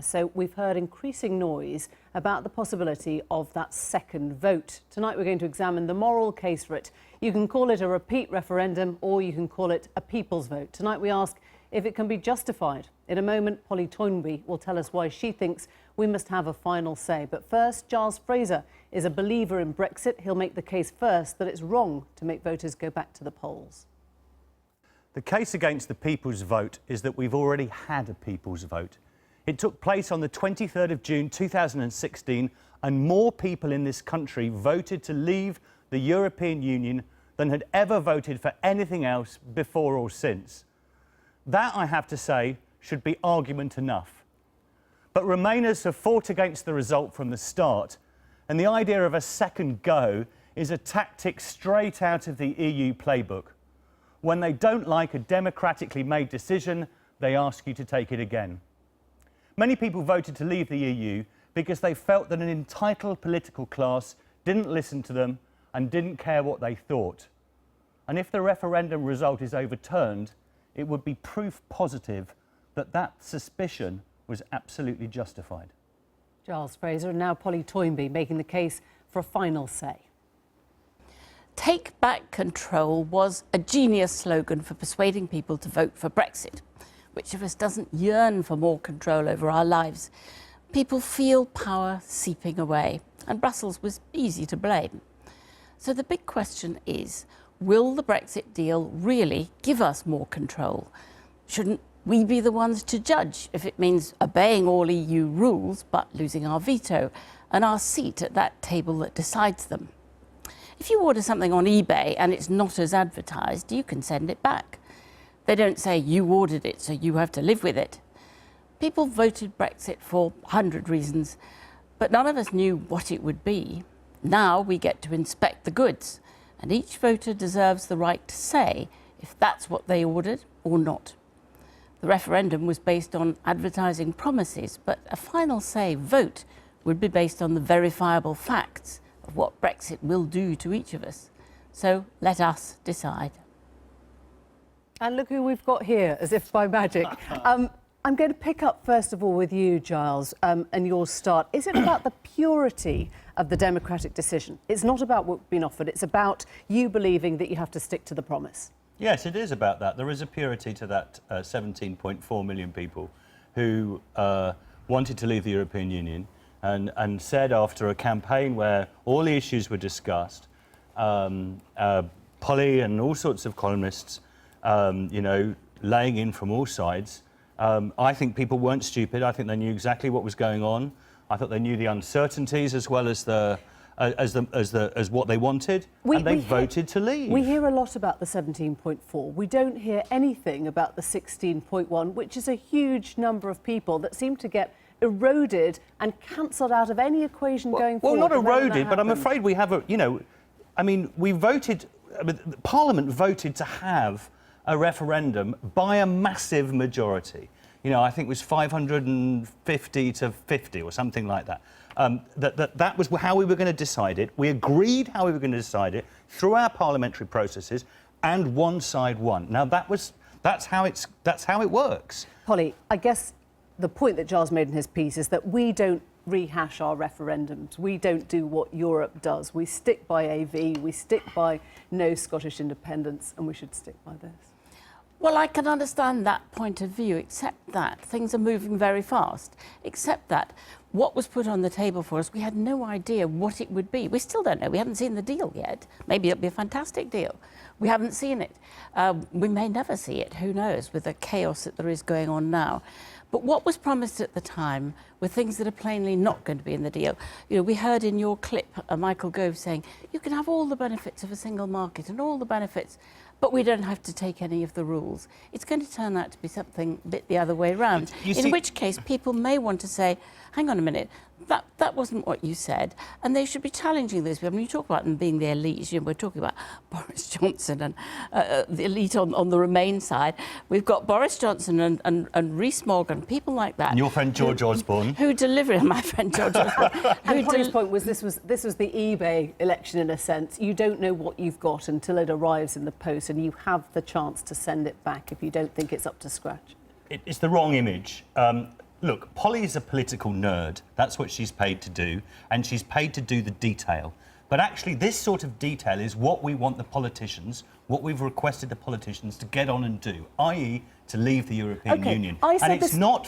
So we've heard increasing noise about the possibility of that second vote. Tonight we're going to examine the moral case for it. You can call it a repeat referendum or you can call it a people's vote. Tonight we ask if it can be justified. In a moment, Polly Toynbee will tell us why she thinks we must have a final say. But first, Giles Fraser is a believer in Brexit. He'll make the case first that it's wrong to make voters go back to the polls. The case against the people's vote is that we've already had a people's vote. It took place on the 23rd of June 2016 and more people in this country voted to leave the European Union than had ever voted for anything else before or since. That, I have to say, should be argument enough. But Remainers have fought against the result from the start, and the idea of a second go is a tactic straight out of the EU playbook. When they don't like a democratically made decision, they ask you to take it again. Many people voted to leave the EU because they felt that an entitled political class didn't listen to them and didn't care what they thought. And if the referendum result is overturned, it would be proof positive that that suspicion was absolutely justified. Giles Fraser and now Polly Toynbee making the case for a final say. Take back control was a genius slogan for persuading people to vote for Brexit. Which of us doesn't yearn for more control over our lives? People feel power seeping away, and Brussels was easy to blame. So the big question is, will the Brexit deal really give us more control? Shouldn't we be the ones to judge if it means obeying all EU rules but losing our veto and our seat at that table that decides them? If you order something on eBay and it's not as advertised, you can send it back. They don't say you ordered it, so you have to live with it. People voted Brexit for 100 reasons, but none of us knew what it would be. Now we get to inspect the goods, and each voter deserves the right to say if that's what they ordered or not. The referendum was based on advertising promises, but a final say vote would be based on the verifiable facts of what Brexit will do to each of us. So let us decide. And look who we've got here, as if by magic. I'm going to pick up, first of all, with you, Giles, and your start. Is it about the purity of the democratic decision? It's not about what's been offered. It's about you believing that you have to stick to the promise. Yes, it is about that. There is a purity to that 17.4 million people who wanted to leave the European Union and said after a campaign where all the issues were discussed, Polly and all sorts of columnists, you know, laying in from all sides. I think people weren't stupid. I think they knew exactly what was going on. I thought they knew the uncertainties as well as as what they wanted, and they voted to leave. We hear a lot about the 17.4. We don't hear anything about the 16.1, which is a huge number of people that seem to get eroded and cancelled out of any equation going forward. Well, not eroded, but I'm afraid we have a, you know, I mean, we voted, Parliament voted to have a referendum by a massive majority. You know, I think it was 550 to 50 or something like that. That was how we were going to decide it. We agreed how we were going to decide it through our parliamentary processes, and one side won. Now that's how it works. Polly, I guess the point that Giles made in his piece is that we don't rehash our referendums. We don't do what Europe does. We stick by AV, we stick by no Scottish independence, and we should stick by this. Well, I can understand that point of view, except that things are moving very fast, except that what was put on the table for us, we had no idea what it would be. We still don't know. We haven't seen the deal yet. Maybe it'll be a fantastic deal. We haven't seen it. We may never see it, who knows, with the chaos that there is going on now. But what was promised at the time were things that are plainly not going to be in the deal. You know, we heard in your clip Michael Gove saying, you can have all the benefits of a single market and all the benefits, but we don't have to take any of the rules. It's going to turn out to be something a bit the other way around, in which case people may want to say, hang on a minute, that wasn't what you said, and they should be challenging those people. When you talk about them being the elite, you know, we're talking about Boris Johnson and the elite on the Remain side. We've got Boris Johnson and Rhys Morgan, people like that. And your friend George Osborne. Who deliver, my friend George Osborne. And Polly's point was this was the eBay election in a sense. You don't know what you've got until it arrives in the post, and you have the chance to send it back if you don't think it's up to scratch. It's the wrong image. look, Polly is a political nerd. That's what she's paid to do, and she's paid to do the detail. But actually, this sort of detail is what we want the politicians, what we've requested the politicians to get on and do, i.e., to leave the European Union. And it's not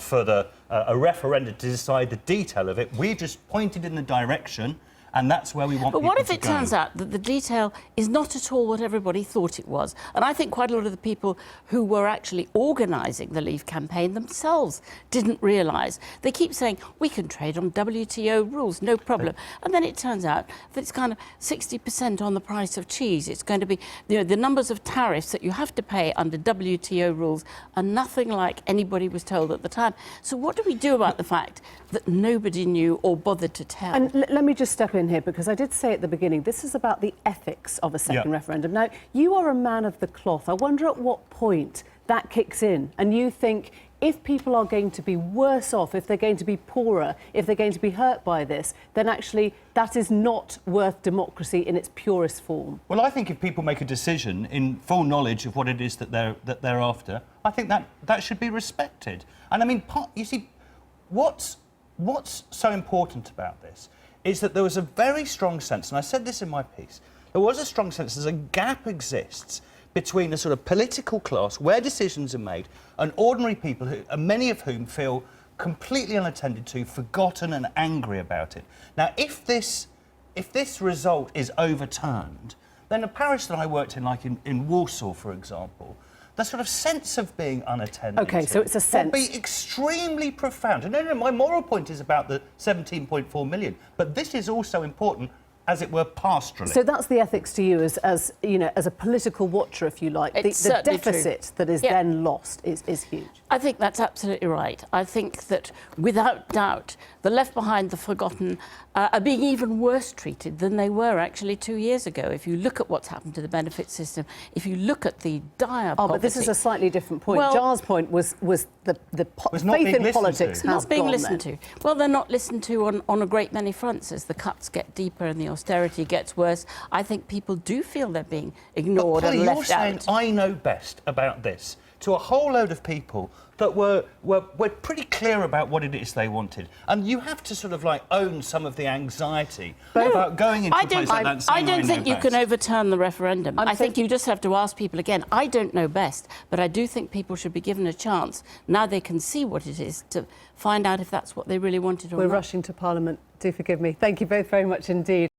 for a referendum to decide the detail of it. We've just pointed in the direction, and that's where we want people to go. But what if it turns out that the detail is not at all what everybody thought it was? And I think quite a lot of the people who were actually organising the Leave campaign themselves didn't realise. They keep saying, we can trade on WTO rules, no problem. And then it turns out that it's kind of 60% on the price of cheese. It's going to be, you know, the numbers of tariffs that you have to pay under WTO rules are nothing like anybody was told at the time. So what do we do about the fact that nobody knew or bothered to tell? And let me just step in here, because I did say at the beginning, this is about the ethics of a second referendum. Now, you are a man of the cloth. I wonder at what point that kicks in and you think, if people are going to be worse off, if they're going to be poorer, if they're going to be hurt by this, then actually that is not worth democracy in its purest form. Well, I think if people make a decision in full knowledge of what it is that they're after, I think that should be respected. And I mean, you see, what's so important about this is that there was a very strong sense, and I said this in my piece, there was a strong sense there's a gap exists between the sort of political class where decisions are made and ordinary people, many of whom feel completely unattended to, forgotten and angry about it. Now, if this result is overturned, then a parish that I worked in, like in Warsaw, for example, the sort of sense of being unattended OK, so it's a sense. Will be extremely profound. No, my moral point is about the 17.4 million, but this is also important, as it were, pastorally. So that's the ethics to you as you know, as a political watcher, if you like. The deficit that is then lost is huge. I think that's absolutely right. I think that, without doubt, the left behind, the forgotten, are being even worse treated than they were actually 2 years ago. If you look at what's happened to the benefit system, if you look at the dire poverty... but this is a slightly different point. Well, Giles' point was the faith in politics has not being gone listened then. to. Well, they're not listened to on a great many fronts as the cuts get deeper and the austerity gets worse. I think people do feel they're being ignored Polly, and left out. you're saying I know best about this to a whole load of people that were pretty clear about what it is they wanted. And you have to sort of like own some of the anxiety about going into a place like that and saying, I don't think you can overturn the referendum. I think you just have to ask people again. I don't know best, but I do think people should be given a chance. Now they can see what it is to find out if that's what they really wanted or not. We're rushing to Parliament. Do forgive me. Thank you both very much indeed.